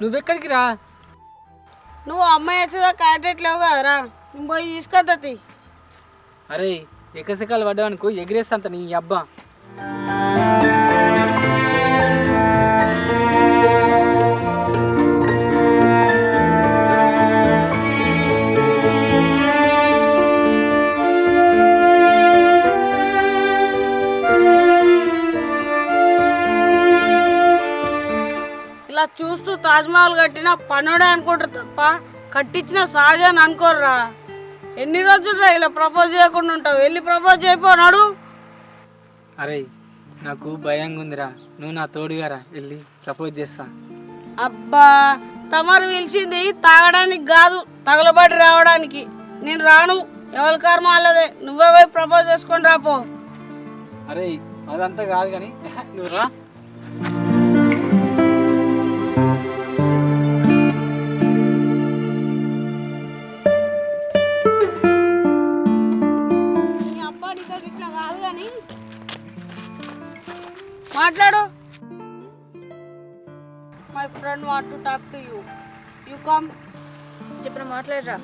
నువ్వెక్కడికి రా? నువ్వు అమ్మాయి వచ్చేదా క్యాండిడేట్ లేవు కదరా, నువ్వు పోయి తీసుకొద్ది. అరే ఎకసెకాలు పడ్డావనుకో ఎగిరేస్తా నీ అబ్బా. ఇలా చూస్తూ తాజ్మహల్ కట్టిన పనుడే అనుకుంటారు తప్ప కట్టించిన సహజాన్ని అనుకోర్రా. ఎన్ని రోజులు ఇలా ప్రపోజ్ చేయకుండా ఉంటావు? వెళ్ళి ప్రపోజ్ చేయపోనాడు. అరే నాకు భయంగా ఉందిరా, నువ్వు నా తోడుగారా, వెళ్ళి ప్రపోజ్ చేస్తా. అబ్బా తమరు పిలిచింది తాగడానికి కాదు, తగలబడి రావడానికి. నేను రాను, ఎవరి కర్మ వాళ్ళదే. నువ్వే పోయి ప్రపోజ్ చేసుకొని రాపో. అరే అదంతా కాదు కానీ నువ్వు రా. మాట్లాడు. My friend want to talk to you. You come. చెప్పిన మాట్లాడరా.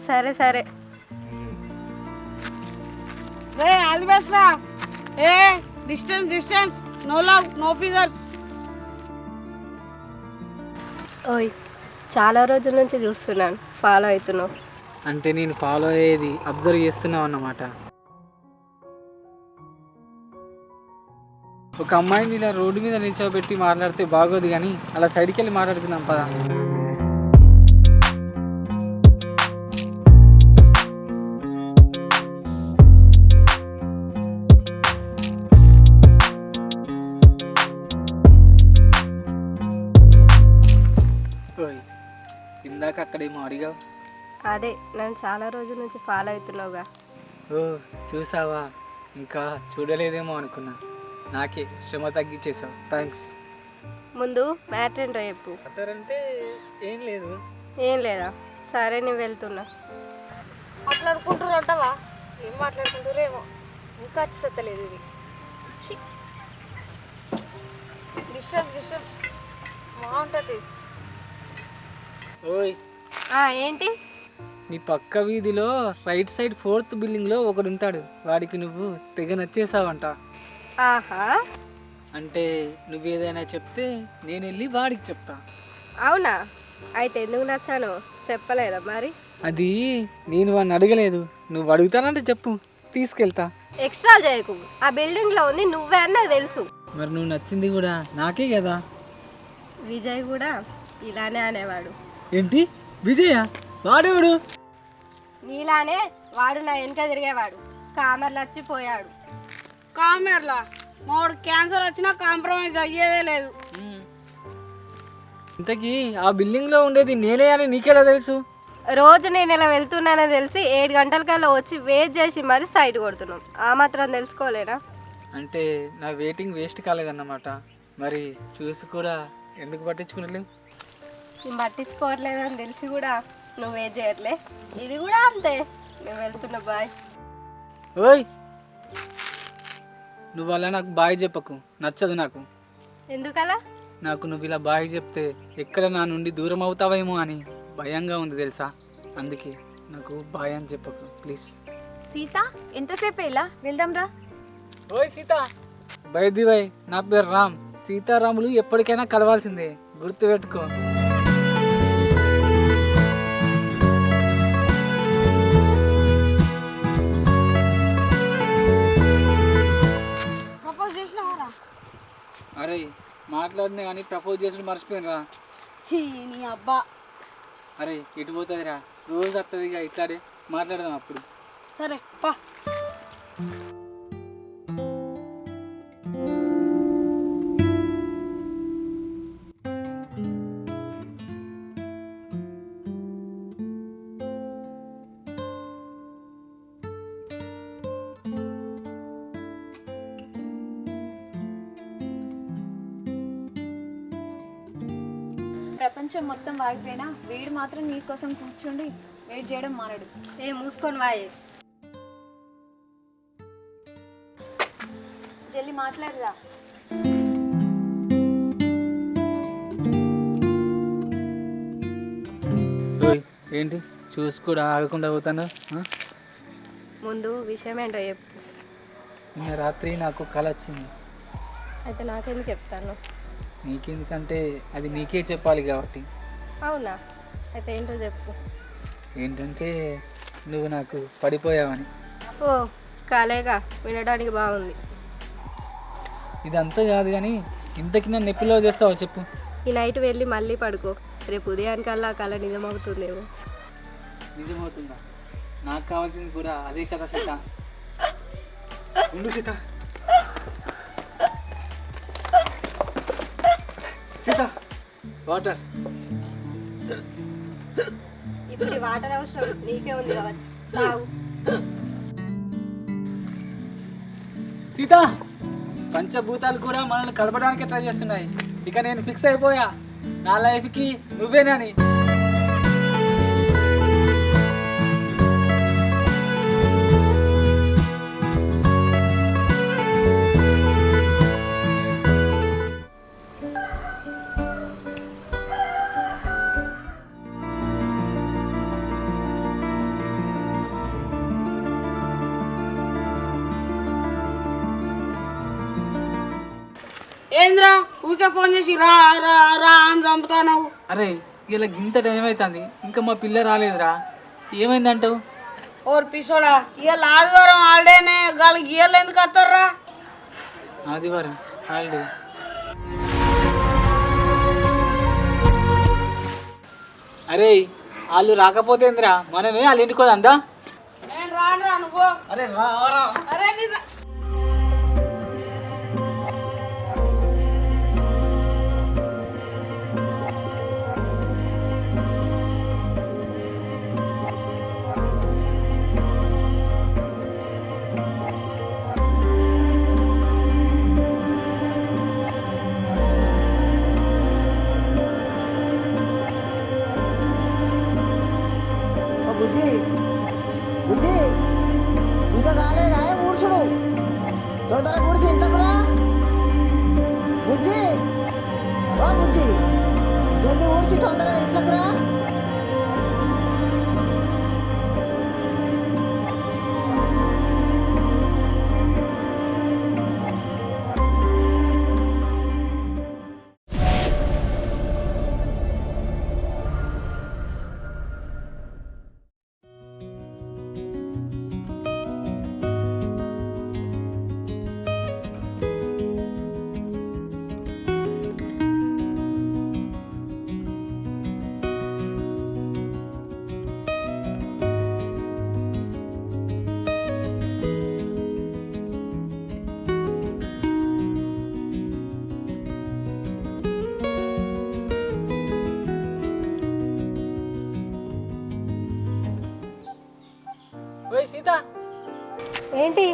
సరే సరే. రే ఆల్ ది బెస్ట్ రా. ఏ distance distance, no love no figures. ఓయ్ చాలా రోజుల నుంచి చూస్తున్నాను, ఫాలో అవుతున్నావు. అంటే నేను ఫాలో అయ్యేది అబ్జర్వ్ చేస్తున్నావు అన్నమాట. ఒక అమ్మాయిని ఇలా రోడ్డు మీద నిల్చోబెట్టి మాట్లాడితే బాగోదు కానీ అలా సైడ్కి వెళ్ళి మాట్లాడుకుందాం పదా. ఓయ్ ఇందాక అక్కడేమో అడిగావు. అదే నన్ను చాలా రోజుల నుంచి ఫాలో అవుతున్నావుగా. ఓ చూసావా, ఇంకా చూడలేదేమో అనుకున్నా. నాకే శ్రమ తగ్గించేసావు, థ్యాంక్స్. ముందు మ్యాటర్ ఏంటో చెప్పు. అంటే ఏం లేదు. ఏం లేదా? సరే నేను వెళ్తున్నా. మాట్లాడుకుంటారంటవా? ఏం మాట్లాడుకుంటారేమో, ఇంకా వచ్చేసత్తలేదు ఇది. డిస్టెన్స్ డిస్టెన్స్ బాగుంటుంది. ఓయ్ ఏంటి? నీ పక్క వీధిలో రైట్ సైడ్ 4th బిల్డింగ్లో ఒకడు ఉంటాడు, వాడికి నువ్వు తెగ నచ్చేసావంట. ఆహా, అంటే నువ్వేదైనా చెప్తే నేను వెళ్ళి వాడికి చెప్తా. అవునా? అయితే ఎందుకు నచ్చాను చెప్పలేదా మరి? అది నేను వాడిని అడగలేదు, నువ్వు అడుగుతానంటే చెప్పు, తీసుకెళ్తా. ఎక్స్ట్రా చేయకు. ఆ బిల్డింగ్లో ఉంది నువ్వే అని నాకు తెలుసు. మరి నువ్వు నచ్చింది కూడా నాకే కదా. విజయ్ కూడా ఇలానే అనేవాడు. ఏంటి విజయ? వాడేవాడు? నీలానే వాడు నా వెనక తిరిగేవాడు. కామర్లు వచ్చిపోయాడు. కామెర్లా మావాడు క్యాన్సర్ వచ్చినా కాంప్రమైజ్ అయ్యేదే లేదు. ఇంతకీ ఆ బిల్డింగ్లో ఉండేది నేనే అని నీకెలా తెలుసు? రోజు నేను ఇలా వెళ్తున్నానని తెలిసి 7 గంటలకల్లా వచ్చి వెయిట్ చేసి మరి సైడ్ కొడుతున్నాం. ఆ మాత్రం తెలుసుకోలేనా? అంటే నా వెయిటింగ్ వేస్ట్ కాలేదన్నమాట. మరి చూసి కూడా ఎందుకు పట్టించుకునలేవు? నేను పట్టించుకోవట్లేదని తెలిసి కూడా నువ్వు వెయిట్ చేయట్లే. ఇది కూడా అంతే. నువ్వు వెళ్తున్నా, బాయ్. ఓయ్ నువ్వు అలా నాకు బాయ్ చెప్పకు, నచ్చదు నాకు. ఎందుకలా? నాకు నువ్వు ఇలా బాయ్ చెప్తే ఎక్కడ నా నుండి దూరం అవుతావేమో అని భయంగా ఉంది తెలుసా. అందుకే నాకు బాయ్ అని చెప్పకు ప్లీజ్. సీత ఎంతసేపు ఇలా వెళ్దాం రా. ఓయ్ సీత. బై ది వై నా పేరు రామ్. సీతారాములు ఎప్పటికైనా కలవాల్సిందే, గుర్తుపెట్టుకో. ప్రపోజ్ చేసినావారా? అరే మాట్లాడినా కానీ ప్రపోజ్ చేసి మర్చిపోయినరా. చీ నీ అబ్బా. అరే ఎటు పోతుందిరా, రోజు వస్తుందిగా ఇట్లాడే మాట్లాడదాం అప్పుడు. సరే పా. ప్రపంచం మొత్తం వాగిపోయినా వీడు మాత్రం నీ కోసం కూర్చుండి వెయిట్ చేయడం మానడు. మూసుకొని వాయే. జల్లి మాట్లాడరా. ఏంటి చూసి కూడా ఆగకుండా పోతాను? ముందు విషయం ఏంటో చెప్పు. నిన్న రాత్రి నాకు కల వచ్చింది. అయితే నాకెందుకు చెప్తాను? నీకెందుకంటే అది నీకే చెప్పాలి కాబట్టి. అవునా? అయితే ఏంటో చెప్పు. ఏంటంటే నువ్వు నాకు పడిపోయావని. ఓ కాలేగా, వినడానికి బాగుంది. ఇదంతా కాదు కానీ ఇంతకి నన్ను ఎప్పుడో చేస్తావో చెప్పు. ఈ నైట్ వెళ్ళి మళ్ళీ పడుకో, రేపు ఉదయానికల్లా ఆ కళ నిజమవుతుందేమో. నిజమవుతుందా? నాకు కావాల్సింది కూడా అదే కదా సీత. ఉండు సీత. సీత వాటర్. ఇప్పుడు ఈ వాటర్ అవసరం నీకే ఉంది కావచ్చు. తాగు. సీత, పంచభూతాలు కూడా మనల్ని కలపడానికి ట్రై చేస్తున్నాయి. ఇక నేను ఫిక్స్ అయిపోయా, నా లైఫ్కి నువ్వేనని. ఏంద్రా ఊరికే ఫోన్ చేసి రా రా రా అని చంపుతావు. అరే ఇలా ఇంత టైం అవుతుంది, ఇంకా మా పిల్ల రాలేదురా. ఏమైందంటావు? ఓర్ పిసోడా, ఇవాళ ఆదివారం హాలిడేనే, వాళ్ళకి ఇవాళ ఎందుకు వస్తారా? ఆదివారం హాలిడే. అరే వాళ్ళు రాకపోతే ఏందిరా, మనమే వాళ్ళ ఇంటికి పోదందా? నేను రానురా నువ్వు. అరే రా. అరే నీ రా. బుజ్జి బుజ్జి ఇంకా కాలేదా ఊడ్చుడు? తొందరగా ఊడ్చి ఇంట్లోకి రా బుజ్జి. ఓ బుజ్జి, జల్దీ ఊడ్చి తొందరగా ఇంట్లోకి రా. ఓయ్ సీత, ఏంటి?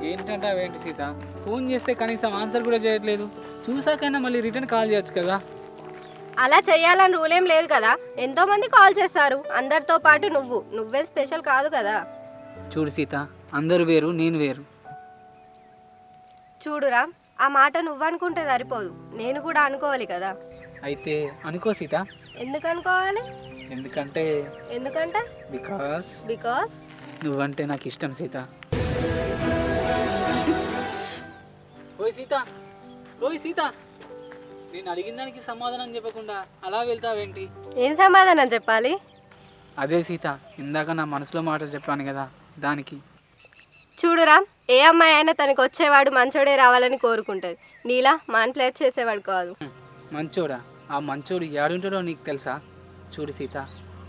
ఏంటంటావేంటి సీత? ఫోన్ చేస్తే కనీసం ఆన్సర్ కూడా చేయట్లేదు. చూసాకైనా మళ్ళీ రిటర్న్ కాల్ చేయొచ్చు కదా. అలా చెయ్యాలని రూల్ ఏం లేదు కదా. ఎంతో మంది కాల్ చేస్తారు, అందరితో పాటు నువ్వే స్పెషల్ కాదు కదా. చూడు సీత, అందరూ వేరు, నేను వేరు. చూడురా, ఆ మాట నువ్వనుకుంటే సరిపోదు, నేను కూడా అనుకోవాలి కదా. అయితే అనుకో సీత. ఎందుకు అనుకోవాలి? ఎందుకంటే బికాస్ నువ్వంటే నాకు ఇష్టం సీత. ఓయ్ సీత, నేను అడిగిన దానికి సమాధానం చెప్పకుండా అలా వెళ్తావేంటి? ఏం సమాధానం చెప్పాలి? అదే సీత, ఇందాక నా మనసులో మాట చెప్పాను కదా, దానికి. చూడురా, ఏ అమ్మాయి అయినా తనకు వచ్చేవాడు మంచోడే రావాలని కోరుకుంటుంది. నీలా మాన్ప్లేట్ చేసేవాడు కాదు. మంచోడా? ఆ మంచోడు ఏడుంటాడో నీకు తెలుసా? చూడు సీత,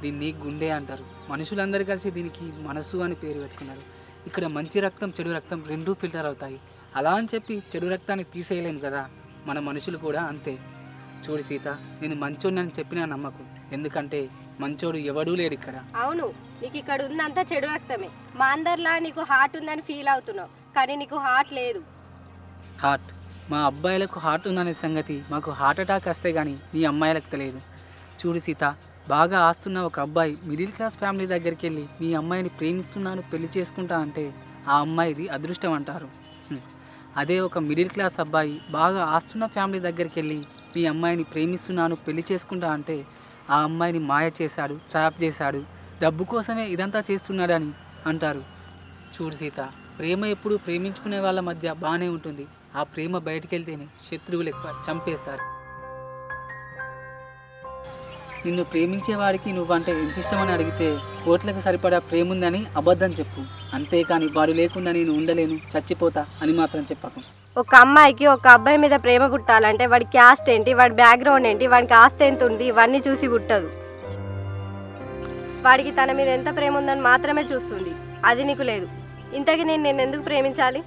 దీన్ని గుండె అంటారు. మనుషులందరూ కలిసి దీనికి మనసు అని పేరు పెట్టుకున్నారు. ఇక్కడ మంచి రక్తం చెడు రక్తం రెండూ ఫిల్టర్ అవుతాయి. అలా అని చెప్పి చెడు రక్తాన్ని తీసేయలేము కదా. మన మనుషులు కూడా అంతే. చూడు సీత, నేను మంచోడిని అని చెప్పినా నమ్మకు, ఎందుకంటే మంచోడు ఎవడూ లేడు ఇక్కడ. అవును, నీకు ఇక్కడ ఉందంతా చెడు రక్తమే. మా అందరిలా నీకు హార్ట్ ఉందని ఫీల్ అవుతున్నావు, కానీ నీకు హార్ట్ లేదు. హార్ట్? మా అబ్బాయిలకు హార్ట్ ఉందనే సంగతి మాకు హార్ట్ అటాక్ వస్తే కానీ మీ అమ్మాయిలకు తెలియదు. చూడు సీత, బాగా ఆస్తున్న ఒక అబ్బాయి మిడిల్ క్లాస్ ఫ్యామిలీ దగ్గరికి వెళ్ళి మీ అమ్మాయిని ప్రేమిస్తున్నాను పెళ్లి చేసుకుంటా అంటే ఆ అమ్మాయిది అదృష్టం అంటారు. అదే ఒక మిడిల్ క్లాస్ అబ్బాయి బాగా ఆస్తున్న ఫ్యామిలీ దగ్గరికి వెళ్ళి నీ అమ్మాయిని ప్రేమిస్తున్నాను పెళ్లి చేసుకుంటా అంటే ఆ అమ్మాయిని మాయ చేశాడు, ట్రాప్ చేశాడు, డబ్బు కోసమే ఇదంతా చేస్తున్నాడని అంటారు. చూడు సీత, ప్రేమ ఎప్పుడు ప్రేమించుకునే వాళ్ళ మధ్య బాగానే ఉంటుంది. ఆ ప్రేమ బయటికి వెళ్తేనే శత్రువులు ఎక్కువ చంపేస్తారు. నిన్ను ప్రేమించే వాడికి నువ్వంటే ఎంత ఇష్టమని అడిగితే కోట్లకు సరిపడా ప్రేమ ఉందని అబద్ధం చెప్పు. అంతేకాని వాడు లేకుండా నేను ఉండలేను, చచ్చిపోతా అని మాత్రం చెప్పకు. ఒక అమ్మాయికి ఒక అబ్బాయి మీద ప్రేమ పుట్టాలంటే వాడి క్యాస్ట్ ఏంటి, వాడి బ్యాక్గ్రౌండ్ ఏంటి, వాడికి ఆస్తి ఎంత ఉంది, ఇవన్నీ చూసి పుట్టదు. వాడికి తన మీద ఎంత ప్రేమ ఉందని మాత్రమే చూస్తుంది. అది నీకు లేదు. ఇంతకీ నేను నిన్ను ఎందుకు ప్రేమించాలి?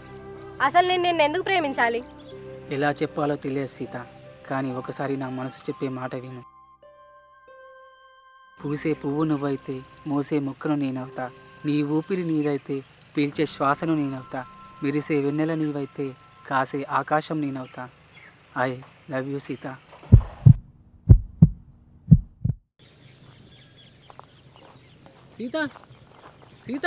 అసలు నేను నిన్ను ఎందుకు ప్రేమించాలి? ఎలా చెప్పాలో తెలియదు సీత, కానీ ఒకసారి నా మనసు చెప్పే మాట విను. పూసే పువ్వు నువ్వైతే మోసే మొక్కను నేనవుతా, నీ ఊపిరి నీదైతే పీల్చే శ్వాసను నేనవుతా, మెరిసే వెన్నెల నీవైతే కాసే ఆకాశం నేనవుతా. I love you Sita. Sita Sita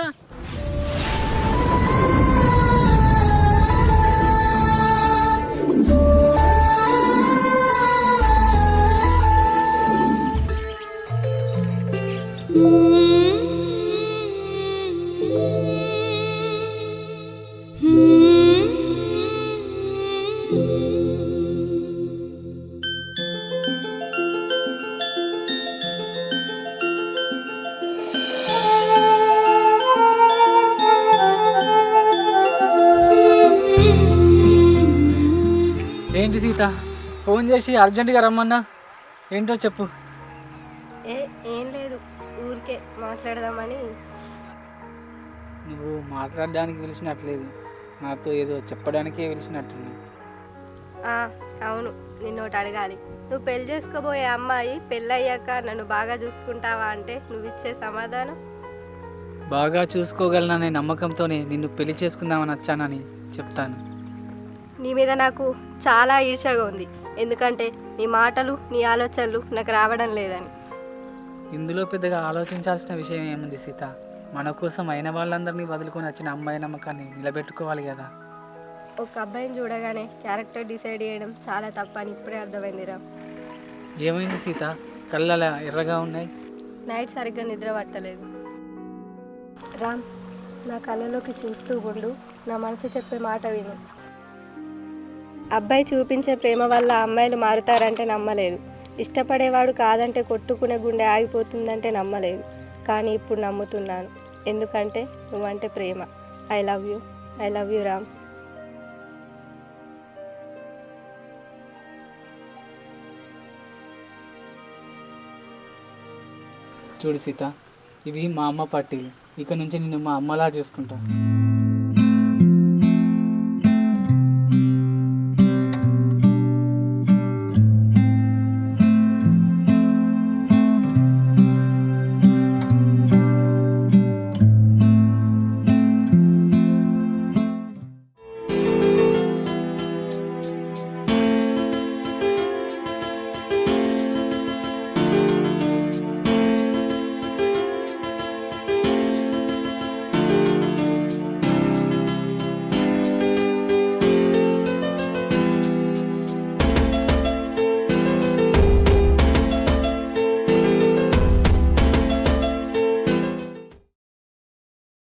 ఏంటి సీత, ఫోన్ చేసి అర్జెంటుగా రమ్మన్నా? ఏంటో చెప్పు. ఏం లేదు, ఊరికే మాట్లాడదామని. నువ్వు మాట్లాడడానికి పిలిచినట్లేదు, నాతో ఏదో చెప్పడానికే పిలిచినట్టుంది. అవును, నిన్నోటి అడగాలి. నువ్వు పెళ్లి చేసుకోబోయే అమ్మాయి పెళ్ళయ్యాక నన్ను బాగా చూసుకుంటావా అంటే నువ్వు ఇచ్చే సమాధానం? బాగా చూసుకోగలననే నమ్మకంతోనే నిన్ను పెళ్లి చేసుకుందామని వచ్చానని చెప్తాను. నీ మీద నాకు చాలా ఈర్ష్యగా ఉంది, ఎందుకంటే నీ మాటలు నీ ఆలోచనలు నాకు రావడం లేదని. ఇందులో పెద్దగా ఆలోచించాల్సిన విషయం ఏముంది సీత? మన కోసం అయిన వాళ్ళందరినీ వదులుకొని వచ్చిన అమ్మాయి నమ్మకాన్ని నిలబెట్టుకోవాలి కదా. ఒక అబ్బాయిని చూడగానే క్యారెక్టర్ డిసైడ్ చేయడం చాలా తప్పని ఇప్పుడే అర్థమైందిరా. ఏమైంది సీత, కళ్ళలా ఎర్రగా ఉన్నాయి? నైట్ సరిగ్గా నిద్ర పట్టలేదు. రామ్, నా కళ్ళలోకి చూస్తూ ఉండు, నా మనసు చెప్పే మాట విను. అబ్బాయి చూపించే ప్రేమ వల్ల అమ్మాయిలు మారుతారంటే నమ్మలేదు. ఇష్టపడేవాడు కాదంటే కొట్టుకునే గుండె ఆగిపోతుందంటే నమ్మలేదు. కానీ ఇప్పుడు నమ్ముతున్నాను, ఎందుకంటే నువ్వంటే ప్రేమ. I love you Ram. చూడు సీత, ఇవి మా అమ్మ పట్టీలు. ఇక నుంచి నిన్ను మా అమ్మలా చూసుకుంటా.